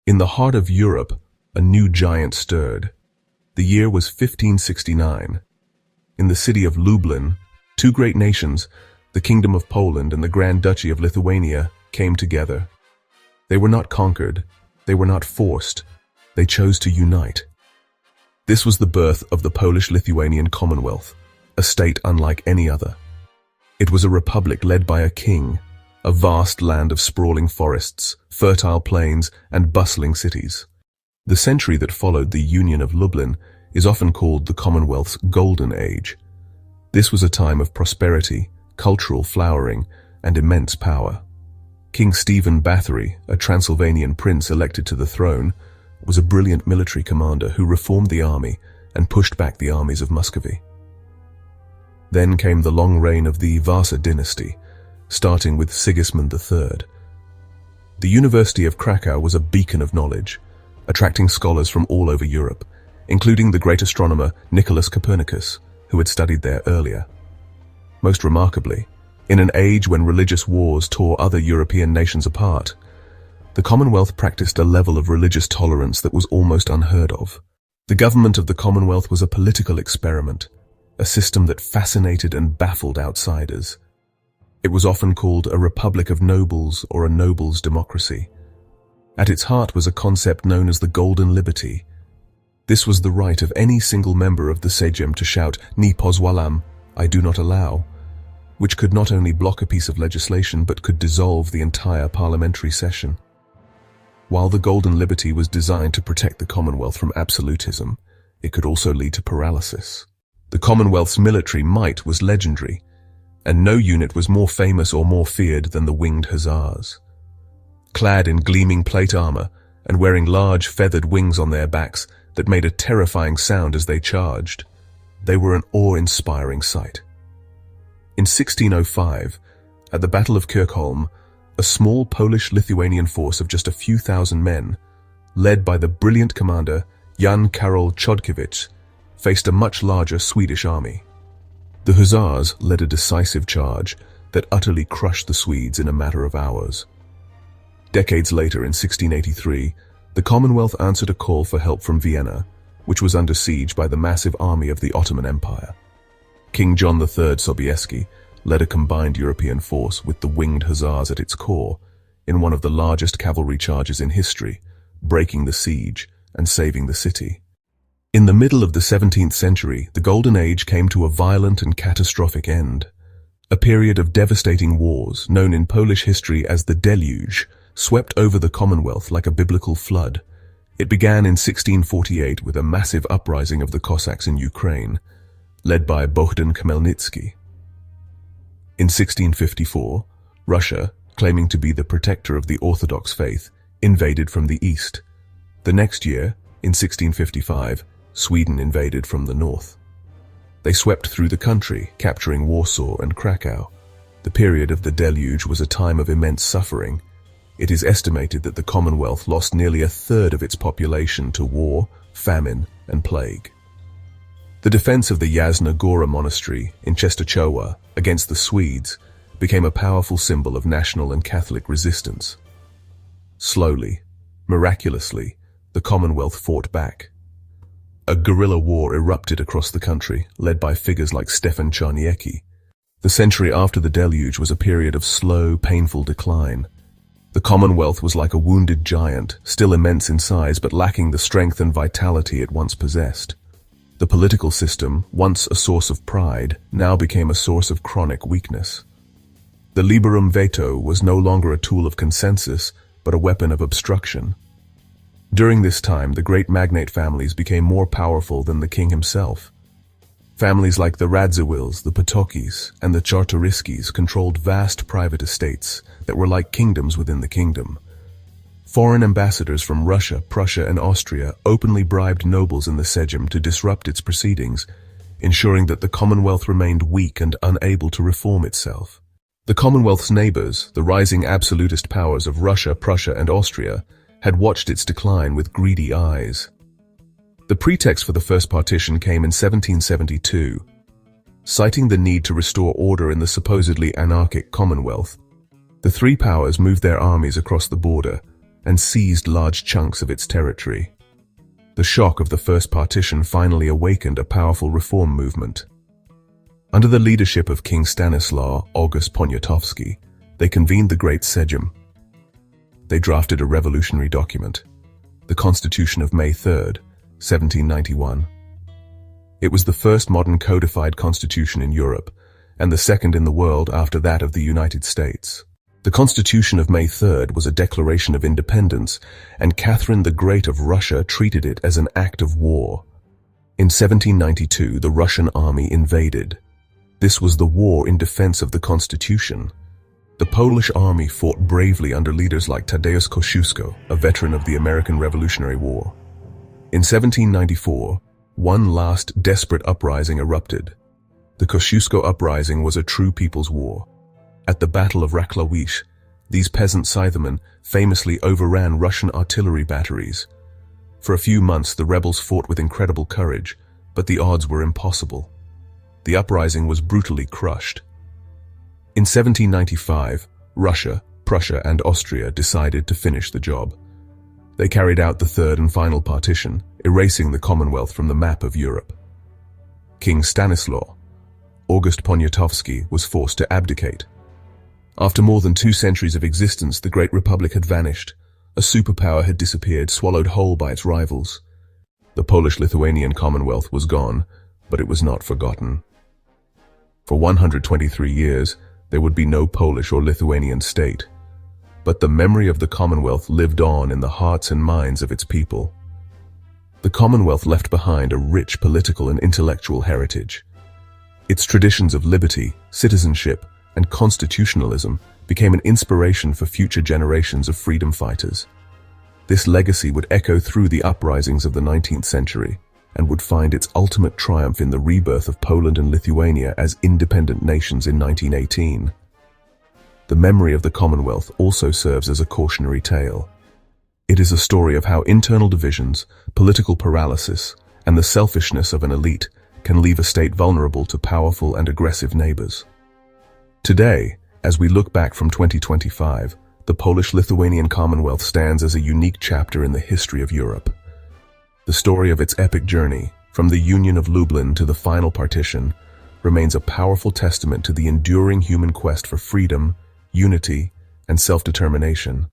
In the heart of Europe, a new giant stirred. The year was 1569. In the city of Lublin, two great nations, the Kingdom of Poland and the Grand Duchy of Lithuania, came together. They were not conquered, they were not forced, they chose to unite. This was the birth of the Polish-Lithuanian Commonwealth, a state unlike any other. It was a republic led by a king, a vast land of sprawling forests, fertile plains, and bustling cities. The century that followed the Union of Lublin is often called the Commonwealth's Golden Age. This was a time of prosperity, cultural flowering, and immense power. King Stephen Bathory, a Transylvanian prince elected to the throne, was a brilliant military commander who reformed the army and pushed back the armies of Muscovy. Then came the long reign of the Vasa dynasty, starting with Sigismund III. The University of Krakow was a beacon of knowledge, attracting scholars from all over Europe, including the great astronomer Nicholas Copernicus, who had studied there earlier. Most remarkably, in an age when religious wars tore other European nations apart, the Commonwealth practiced a level of religious tolerance that was almost unheard of. The government of the Commonwealth was a political experiment, a system that fascinated and baffled outsiders. It was often called a republic of nobles or a nobles' democracy. At its heart was a concept known as the Golden Liberty. This was the right of any single member of the Sejm to shout, "Nie pozwalam," I do not allow, which could not only block a piece of legislation but could dissolve the entire parliamentary session. While the Golden Liberty was designed to protect the Commonwealth from absolutism, it could also lead to paralysis. The Commonwealth's military might was legendary, and no unit was more famous or more feared than the Winged Hussars. Clad in gleaming plate armor and wearing large feathered wings on their backs that made a terrifying sound as they charged, they were an awe-inspiring sight. In 1605, at the Battle of Kirchholm, a small Polish-Lithuanian force of just a few thousand men, led by the brilliant commander Jan Karol Chodkiewicz, faced a much larger Swedish army. The Hussars led a decisive charge that utterly crushed the Swedes in a matter of hours. Decades later, in 1683, the Commonwealth answered a call for help from Vienna, which was under siege by the massive army of the Ottoman Empire. King John III Sobieski led a combined European force with the Winged Hussars at its core in one of the largest cavalry charges in history, breaking the siege and saving the city. In the middle of the 17th century, the Golden Age came to a violent and catastrophic end. A period of devastating wars, known in Polish history as the Deluge, swept over the Commonwealth like a biblical flood. It began in 1648 with a massive uprising of the Cossacks in Ukraine, led by Bohdan Khmelnytsky. In 1654, Russia, claiming to be the protector of the Orthodox faith, invaded from the east. The next year, in 1655, Sweden invaded from the north. They swept through the country, capturing Warsaw and Krakow. The period of the Deluge was a time of immense suffering. It is estimated that the Commonwealth lost nearly a third of its population to war, famine, and plague. The defense of the Jasna Gora monastery in Czestochowa against the Swedes became a powerful symbol of national and Catholic resistance. Slowly, miraculously, the Commonwealth fought back. A guerrilla war erupted across the country, led by figures like Stefan Czarniecki. The century after the Deluge was a period of slow, painful decline. The Commonwealth was like a wounded giant, still immense in size but lacking the strength and vitality it once possessed. The political system, once a source of pride, now became a source of chronic weakness. The liberum veto was no longer a tool of consensus, but a weapon of obstruction. During this time, the great magnate families became more powerful than the king himself. Families like the Radziwills, the Potokis, and the Czartoryskis controlled vast private estates that were like kingdoms within the kingdom. Foreign ambassadors from Russia, Prussia, and Austria openly bribed nobles in the Sejm to disrupt its proceedings, ensuring that the Commonwealth remained weak and unable to reform itself. The Commonwealth's neighbors, the rising absolutist powers of Russia, Prussia, and Austria, had watched its decline with greedy eyes. The pretext for the first partition came in 1772. Citing the need to restore order in the supposedly anarchic Commonwealth, the three powers moved their armies across the border and seized large chunks of its territory. The shock of the first partition finally awakened a powerful reform movement. Under the leadership of King Stanislaw August Poniatowski, they convened the Great Sejm. They drafted a revolutionary document, the Constitution of May 3, 1791. It was the first modern codified constitution in Europe, and the second in the world after that of the United States. The Constitution of May 3 was a declaration of independence, and Catherine the Great of Russia treated it as an act of war. In 1792, the Russian army invaded. This was the war in defense of the Constitution. The Polish army fought bravely under leaders like Tadeusz Kościuszko, a veteran of the American Revolutionary War. In 1794, one last desperate uprising erupted. The Kościuszko uprising was a true people's war. At the Battle of Rakławice, these peasant scythemen famously overran Russian artillery batteries. For a few months, the rebels fought with incredible courage, but the odds were impossible. The uprising was brutally crushed. In 1795, Russia, Prussia, and Austria decided to finish the job. They carried out the third and final partition, erasing the Commonwealth from the map of Europe. King Stanislaw August Poniatowski was forced to abdicate. After more than 2 centuries of existence, the Great Republic had vanished. A superpower had disappeared, swallowed whole by its rivals. The Polish-Lithuanian Commonwealth was gone, but it was not forgotten. For 123 years, there would be no Polish or Lithuanian state. But the memory of the Commonwealth lived on in the hearts and minds of its people. The Commonwealth left behind a rich political and intellectual heritage. Its traditions of liberty, citizenship, and constitutionalism became an inspiration for future generations of freedom fighters. This legacy would echo through the uprisings of the 19th century and would find its ultimate triumph in the rebirth of Poland and Lithuania as independent nations in 1918. The memory of the Commonwealth also serves as a cautionary tale. It is a story of how internal divisions, political paralysis, and the selfishness of an elite can leave a state vulnerable to powerful and aggressive neighbors. Today, as we look back from 2025, the Polish-Lithuanian Commonwealth stands as a unique chapter in the history of Europe. The story of its epic journey, from the Union of Lublin to the final partition, remains a powerful testament to the enduring human quest for freedom, unity, and self-determination.